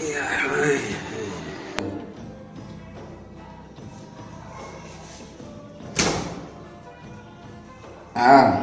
Iya. Ah.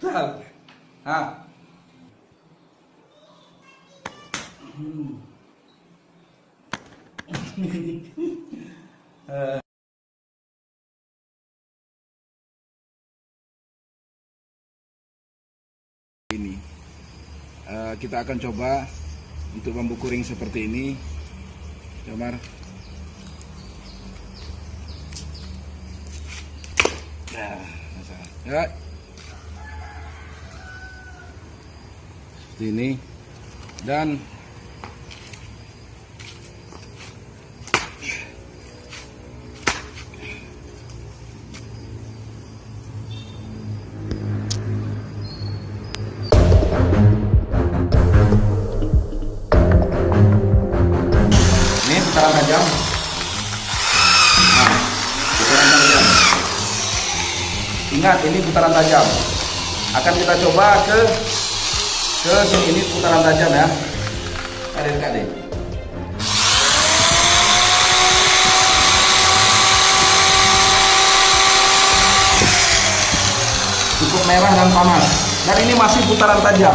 Gatal. Ah. Ini kita akan coba untuk bambu kuring seperti ini, Jamar. Ya. Seperti ini. Dan ini putaran tajam. Nah, putaran tajam. Ingat, ini putaran tajam. Akan kita coba ke sini, ini putaran tajam ya. Adik-adik. Cukup merah dan panas. Dan ini masih putaran tajam.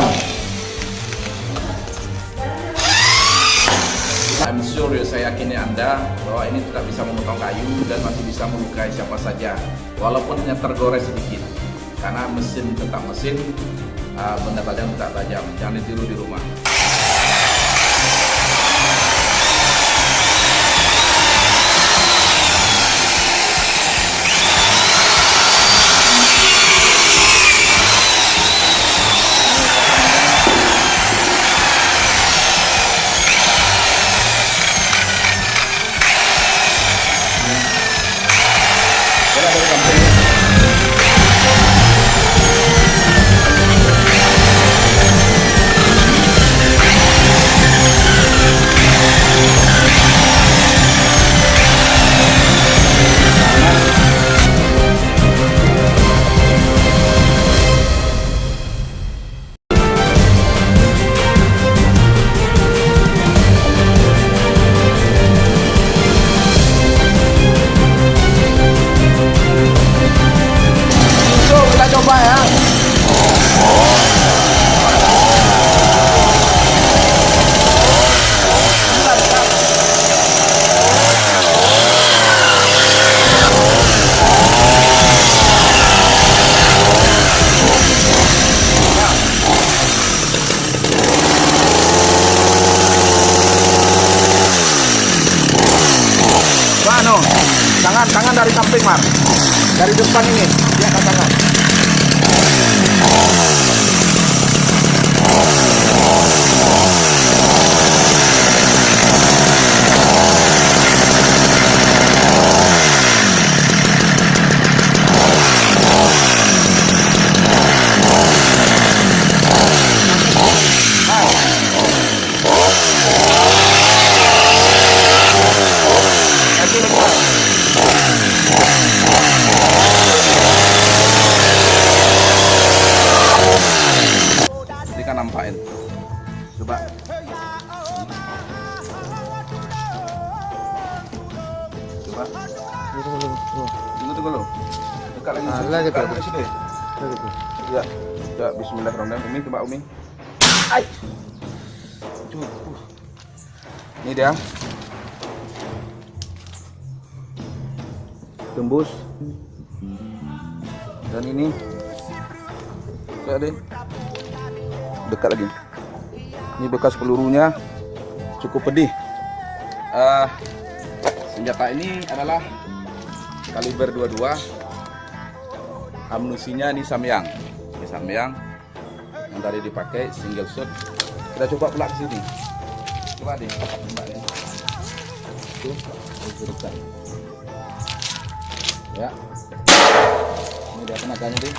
I'm sure, saya yakini Anda bahwa ini tidak bisa memotong kayu dan masih bisa melukai siapa saja, walaupun hanya tergores sedikit. Karena mesin tetap mesin, benda tajam tetap tajam. Jangan ditiru di rumah. Coba ya. Mano, tangan dari samping, Mar. Dari depan ini, dia ke tangan. Nampain. Coba. Coba. Tunggu dulu. Dekat lagi. Dekat lagi sini. Ya, ya bismillahirrahmanirrahim. Umi, coba Umi. Ai. Ini dia. Tembus. Dan ini. Lihat deh. Dekat lagi. Ini bekas pelurunya. Cukup pedih. Senjata ini adalah kaliber 22. Amunisinya ini Samyang. Ini Samyang yang tadi dipakai single shot. Kita coba pula ke sini. Coba deh, coba deh. Tuh, dekat. Ya. Ini dia tenaganya deh.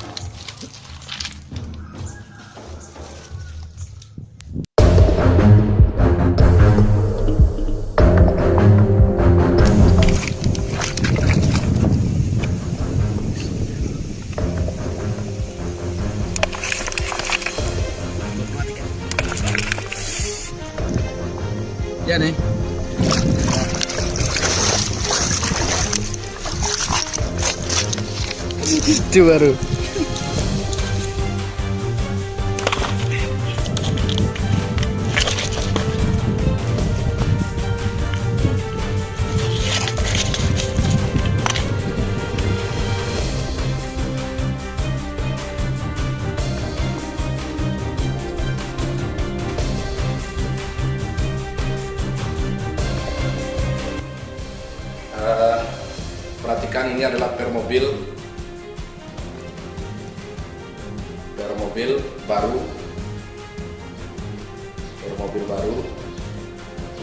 Ya nih. Itu baru. Perhatikan, ini adalah per mobil baru,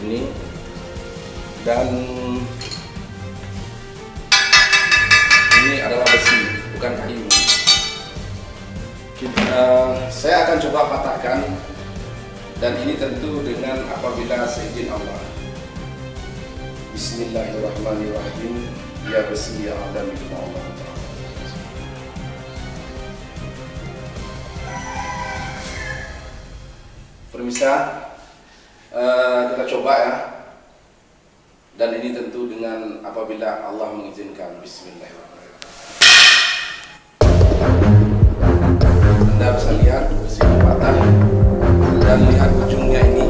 ini, dan ini adalah besi, bukan kayu. Saya akan coba patahkan, dan ini tentu dengan apabila seizin Allah. Bismillahirrahmanirrahim. Ya besi ya Adam itu Allah. Permisa, kita coba ya. Dan ini tentu dengan apabila Allah mengizinkan. Bismillahirrahmanirrahim. Anda bisa lihat besi patah dan lihat ujungnya ini.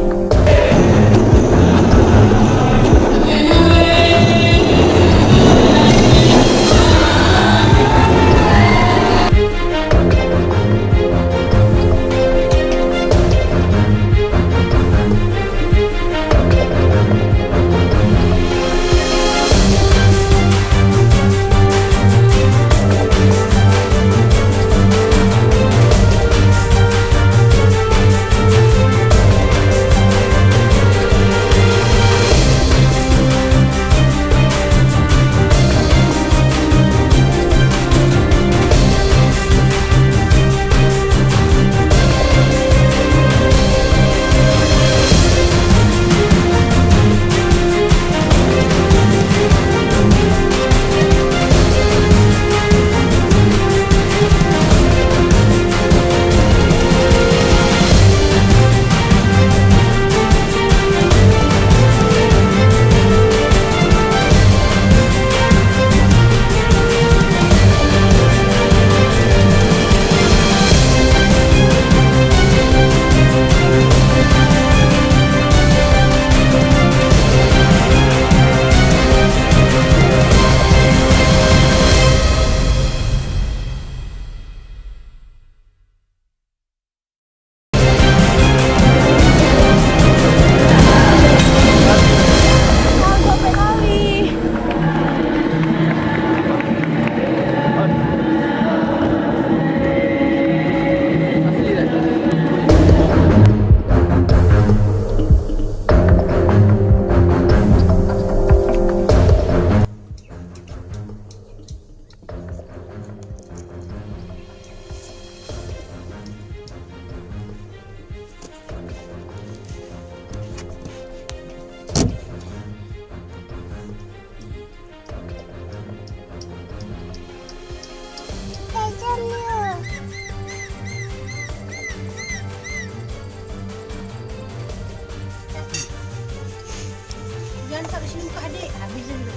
Jangan taruh sini muka adik, habisin dulu.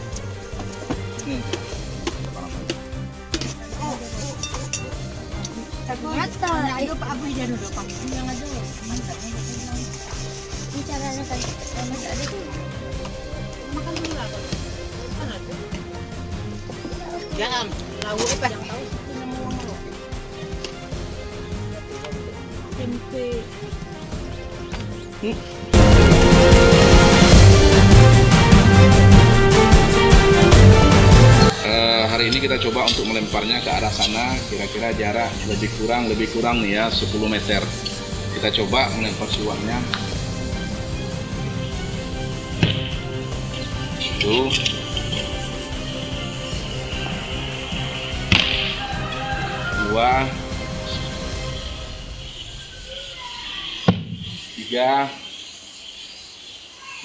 Ini. Ngata. Ayo Pak Abu dia dulu Pak. Yang ada. Mantap. Ini caranya kan. Mas ada tuh. Makan dulu lah. Mana tuh? Jangan. Lauk apa? Yang tahu itu nama orang lo. Tempe. Hari ini kita coba untuk melemparnya ke arah sana, kira-kira jarak lebih kurang nih ya 10 meter. Kita coba melempar si uangnya. Itu. Dua. Tiga.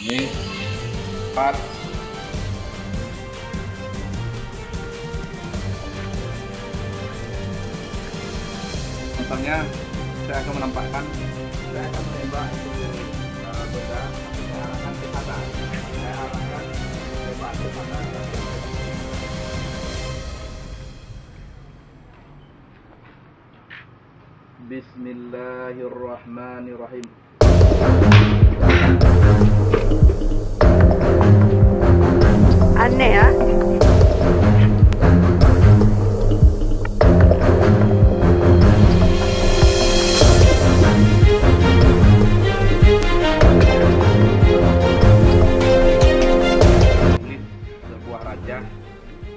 Ini. 4. Contohnya saya akan menampakkan, saya akan menembak itu benda, saya arahkan ke sana, saya arahkan tembak ke sana. Bismillahirrahmanirrahim. Aneh ya.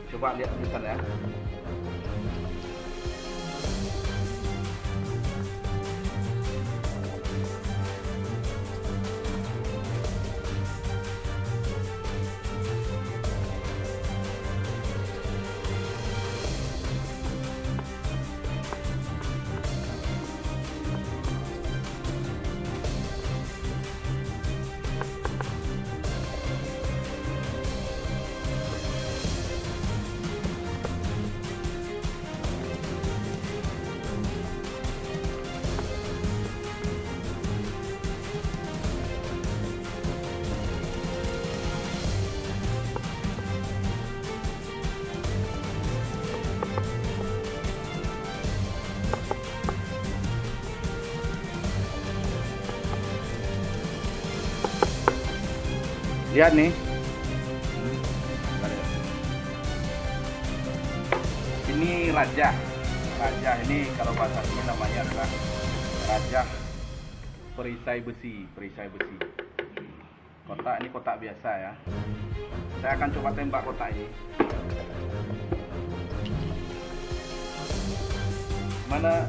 Coba lihat tulisan ya. Lihat nih. Ini rajah. Rajah ini kalau bahasa ini namanya adalah rajah perisai besi, Kotak ini kotak biasa ya. Saya akan coba tembak kotak ini. Mana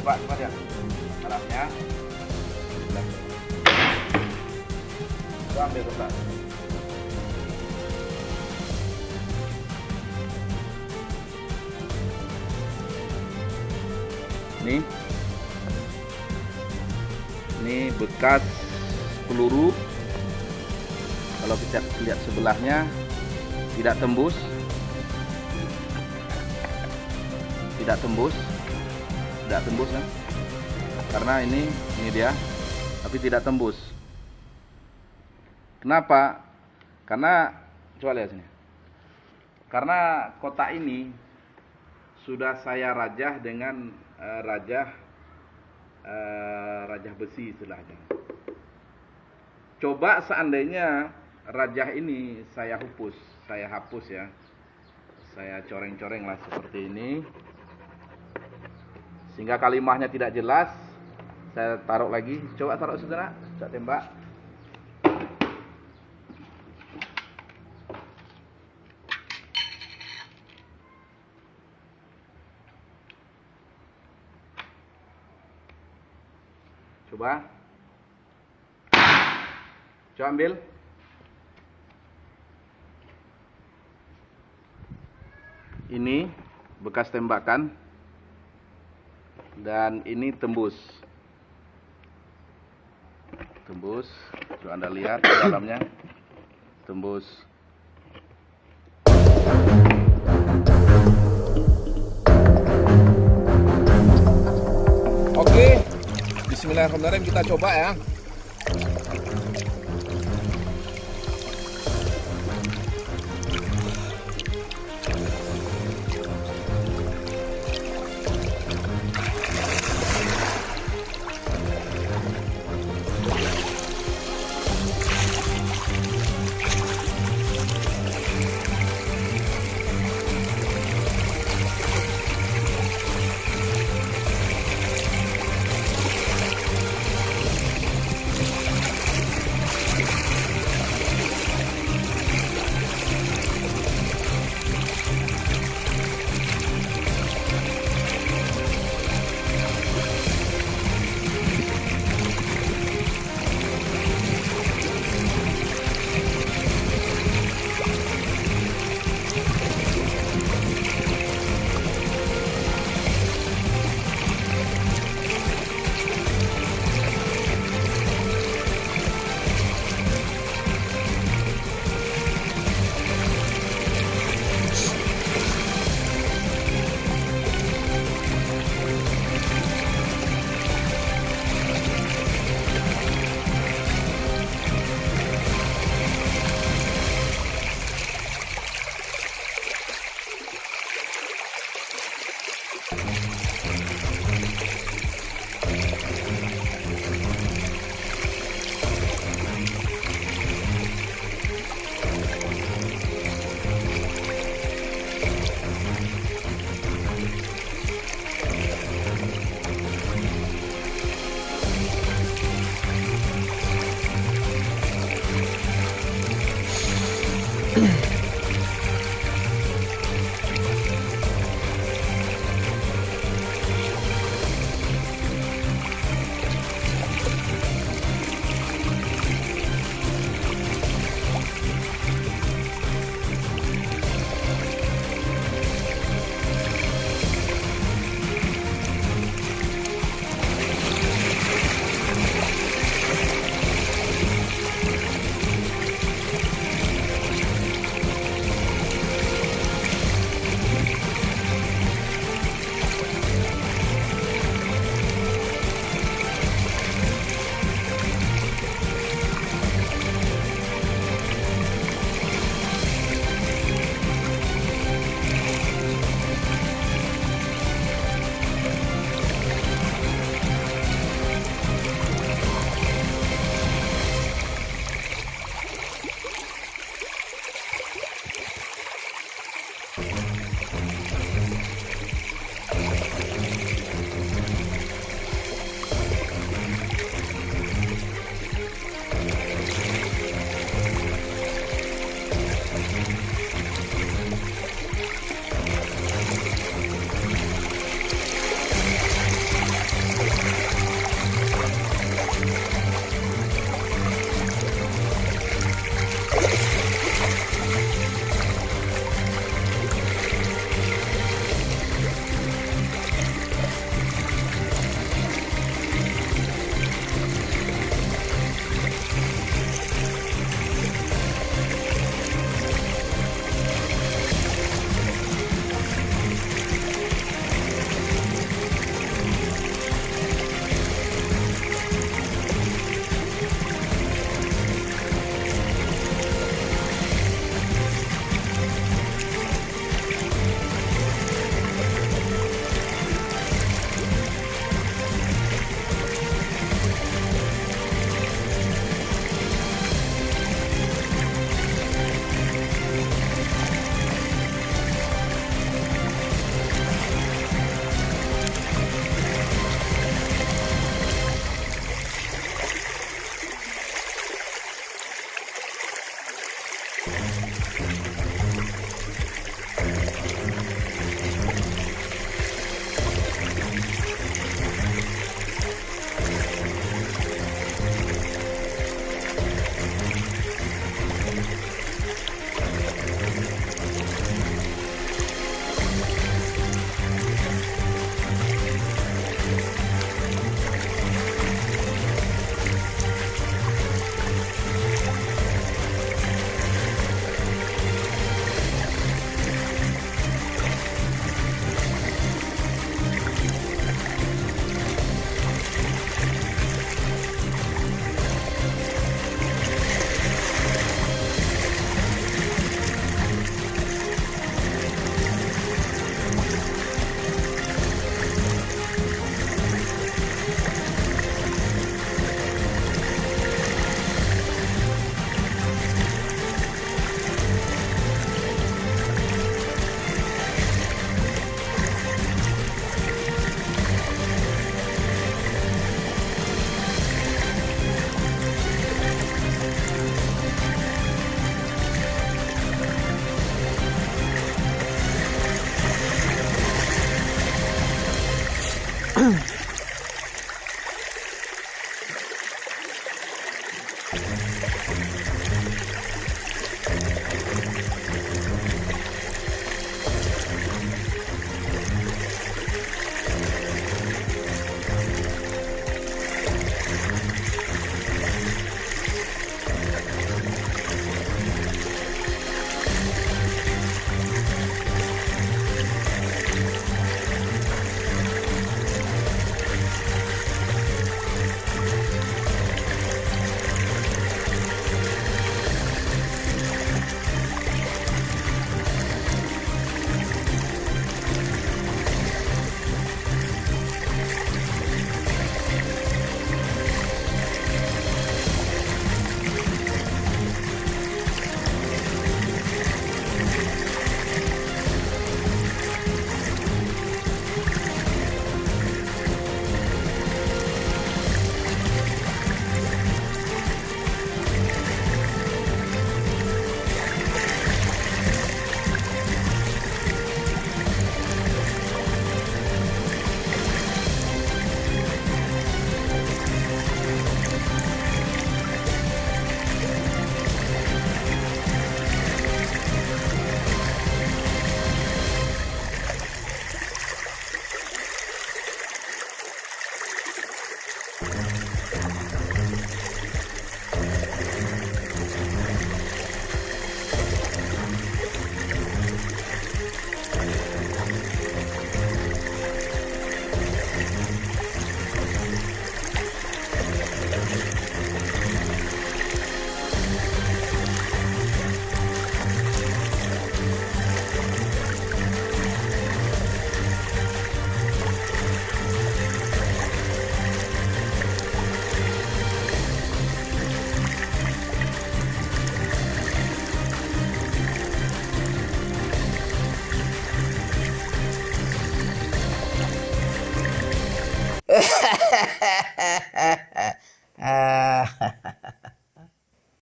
coba lihat arahnya. Coba ambil kotak. Ini bekas peluru. Kalau kita lihat sebelahnya tidak tembus, kan? Karena ini dia, tapi tidak tembus. Kenapa? Karena coba lihat sini. Karena kotak ini sudah saya rajah dengan rajah besi istilahnya. Coba seandainya rajah ini saya hapus ya. Saya coreng-coreng lah seperti ini. Sehingga kalimahnya tidak jelas. Saya taruh lagi. Coba taruh saudara. Coba tembak. Coba. Coba ambil. Ini bekas tembakan. Dan ini tembus. Tembus, coba Anda lihat di dalamnya. Tembus. Oke, bismillahirrahmanirrahim, kita coba ya.